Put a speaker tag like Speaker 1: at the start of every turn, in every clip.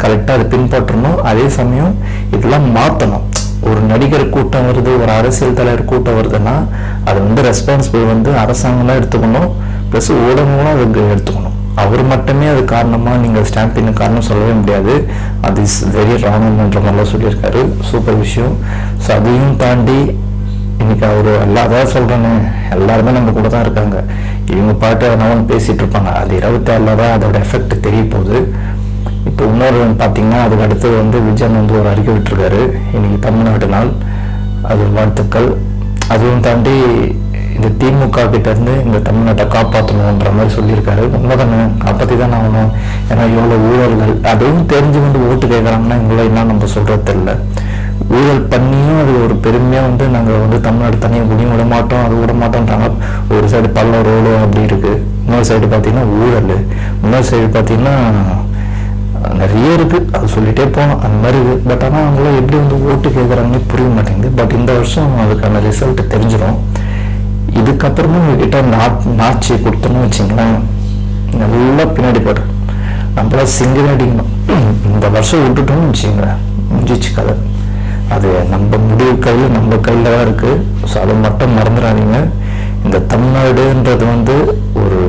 Speaker 1: கரெக்டாக அதை பின்பற்றணும். அதே சமயம் இதெல்லாம் மாற்றணும். ஒரு நடிகர் கூட்டம் வருது, ஒரு அரசியல் தலைவர் கூட்டம் வருதுன்னா அது வந்து ரெஸ்பான்சிபிள் வந்து அரசாங்கம் தான் எடுத்துக்கணும், ப்ளஸ் ஊடகங்களும் அதுக்கு எடுத்துக்கணும். அவர் மட்டுமே அது காரணமாக நீங்கள் ஸ்டாம்பின் காரணம் சொல்லவே முடியாது. அது இஸ் வெரி ராங்ன்ற மாதிரிலாம் சொல்லியிருக்காரு. சூப்பர் விஷயம். ஸோ அதையும் தாண்டி இன்னைக்கு அவர் அதான் சொல்கிறேன்னு எல்லாருமே நம்ம கூட தான் இருக்காங்க. இவங்க பாட்டு அதனால பேசிகிட்டு இருப்பாங்க. அது 26 தான் அதோட எஃபெக்ட் தெரிய போகுது. இப்போ இன்னொரு பார்த்தீங்கன்னா அதுக்கு அடுத்தது வந்து விஜயன் வந்து ஒரு அறிக்கை விட்டுருக்காரு. இன்னைக்கு தமிழ்நாட்டு நாள், அது வாழ்த்துக்கள். அதுவும் தாண்டி இந்த திமுக கிட்ட இருந்து இந்த தமிழ்நாட்டை காப்பாற்றணுன்ற மாதிரி சொல்லியிருக்காரு. உண்மைதானே, காப்பாற்றி தான் ஆகணும். ஏன்னா இவ்வளோ ஊழல்கள், அதுவும் தெரிஞ்சு வந்து ஓட்டு கேட்குறாங்கன்னா இவ்வளோ என்ன நம்ம சொல்கிறது தெரியல. ஊழல் பண்ணியும் அது ஒரு பெருமையாக வந்து நாங்கள் வந்து தமிழ்நாடு தனியாக குடியும் விட மாட்டோம், அது விட மாட்டோன்றாங்க. ஒரு சைடு பல்ல ரோடு அப்படி இருக்குது, இன்னொரு சைடு பார்த்தீங்கன்னா ஊழல், இன்னொரு சைடு பார்த்தீங்கன்னா நிறைய இருக்குது. அது சொல்லிகிட்டே போனோம் அந்த மாதிரி இருக்குது. பட் ஆனால் அவங்களாம் எப்படி வந்து ஓட்டு கேட்குறாங்கன்னு புரிய மாட்டேங்குது. பட் இந்த வருஷம் அதுக்கான ரிசல்ட் தெரிஞ்சிடும். இதுக்கப்புறமும் உங்ககிட்ட நாட்சி கொடுத்தோன்னு வச்சிங்களேன், நல்லா பின்னாடி போடு, நம்மளாம் சிங்கிள் அடிக்கணும். இந்த வருஷம் விட்டுட்டோம்னு வச்சிங்களேன், முடிஞ்சிச்சு கதை. அது நம்ம முடிவு கையில், நம்ம கையில் தான் இருக்குது. ஸோ அதை மட்டும் மறந்துடாதீங்க. இந்த தமிழ்நாடுன்றது வந்து ஒரு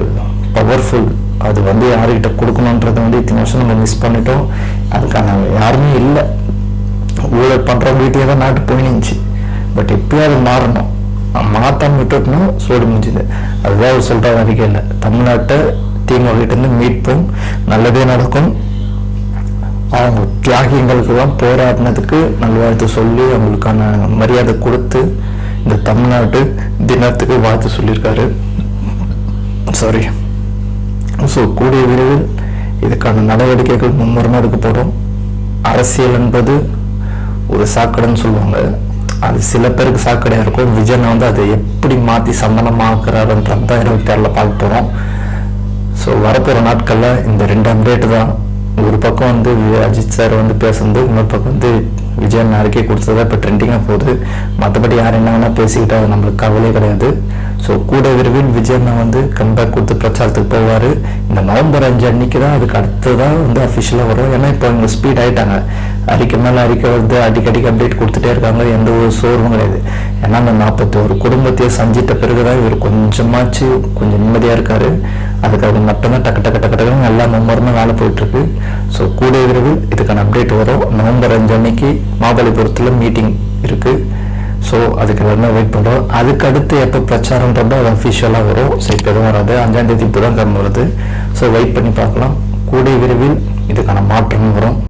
Speaker 1: பவர்ஃபுல், அது வந்து யார்கிட்ட கொடுக்கணுன்றது வந்து இத்தனை வருஷம் நம்ம மிஸ் பண்ணிட்டோம். அதுக்கான யாருமே இல்லை. ஊழல் பண்ணுறவங்க வீட்டையே தான் நாட்டு போயிடுச்சு. பட் இப்பயும் அது மாறணும். மாற்றாம விட்டுட்டோம்னா சோடு முடிஞ்சுது. அதுதான் அவர் சொல்கிற வரைக்கும் இல்லை. தமிழ்நாட்டை திமுககிட்டேருந்து மீட்போம், நல்லதே நடக்கும். அவங்க தியாகிகளுக்கெல்லாம் போராடினதுக்கு நல்வாழ்த்து சொல்லி அவங்களுக்கான மரியாதை கொடுத்து இந்த தமிழ்நாட்டு தினத்துக்கு வாழ்த்து சொல்லியிருக்காரு. சாரி. ஸோ கூடிய விரைவில் இதுக்கான நடவடிக்கைகள் மும்முரமாக எடுக்க போகிறோம். அரசியல் என்பது ஒரு சாக்கடைன்னு சொல்லுவாங்க. அது சில பேருக்கு சாக்கடையாக இருக்கும். விஜயனை வந்து அதை எப்படி மாற்றி சம்மந்தமாக்குறாருன்றது தான் 26 பார்க்க போகிறோம். ஸோ வரப்போகிற நாட்களில் இந்த 2 அப்டேட்டு தான். ஒரு பக்கம் வந்து அஜித் சார் வந்து பேசுறது, இன்னொரு பக்கம் வந்து விஜயன் அறிக்கை கொடுத்ததா இப்போ ட்ரெண்டிங்காக போகுது. மற்றபடி யார் என்ன வேணால் பேசிக்கிட்டா அது நம்மளுக்கு கவலையே கிடையாது. ஸோ கூட விரைவில் விஜயனை வந்து கம்பேக் கொடுத்து பிரச்சாரத்துக்கு போவார். இந்த நவம்பர் 5 அன்னைக்கு தான் அதுக்கு அடுத்து தான் வந்து அஃபிஷியலாக வரும். ஏன்னா இப்போ இவங்க ஸ்பீட் ஆகிட்டாங்க. அறிக்கை மேலே அறிக்கை வந்து அடிக்கடிக்கு அப்டேட் கொடுத்துட்டே இருக்காங்க. எந்த ஒரு சோர்வும் கிடையாது. ஏன்னா அந்த 41 குடும்பத்தையே சஞ்சித்த பிறகு தான் இவர் கொஞ்சம் நிம்மதியாக இருக்கார். அதுக்காக மட்டும்தான் டக்கு டக்கு டக்கு டக்குன்னு எல்லா மும்முரமே வேலை போயிட்டுருக்கு. ஸோ கூட விரைவில் இதுக்கான அப்டேட் வரும். நவம்பர் 5 அன்னைக்கு மாமல்லபுரத்தில் மீட்டிங் இருக்குது. ஸோ அதுக்கு எல்லாமே வெயிட் பண்ணுறோம். அதுக்கு அடுத்து எப்போ பிரச்சாரம்ன்றதோ அது அஃபிஷியலாக வரும். ஸோ இப்போ எதுவும் வராது, 5ஆம் தேதி இப்போ தான் கிளம்பு வருது. ஸோ வெயிட் பண்ணி பார்க்கலாம். கூடிய விரைவில் இதுக்கான மாற்றம் வரும்.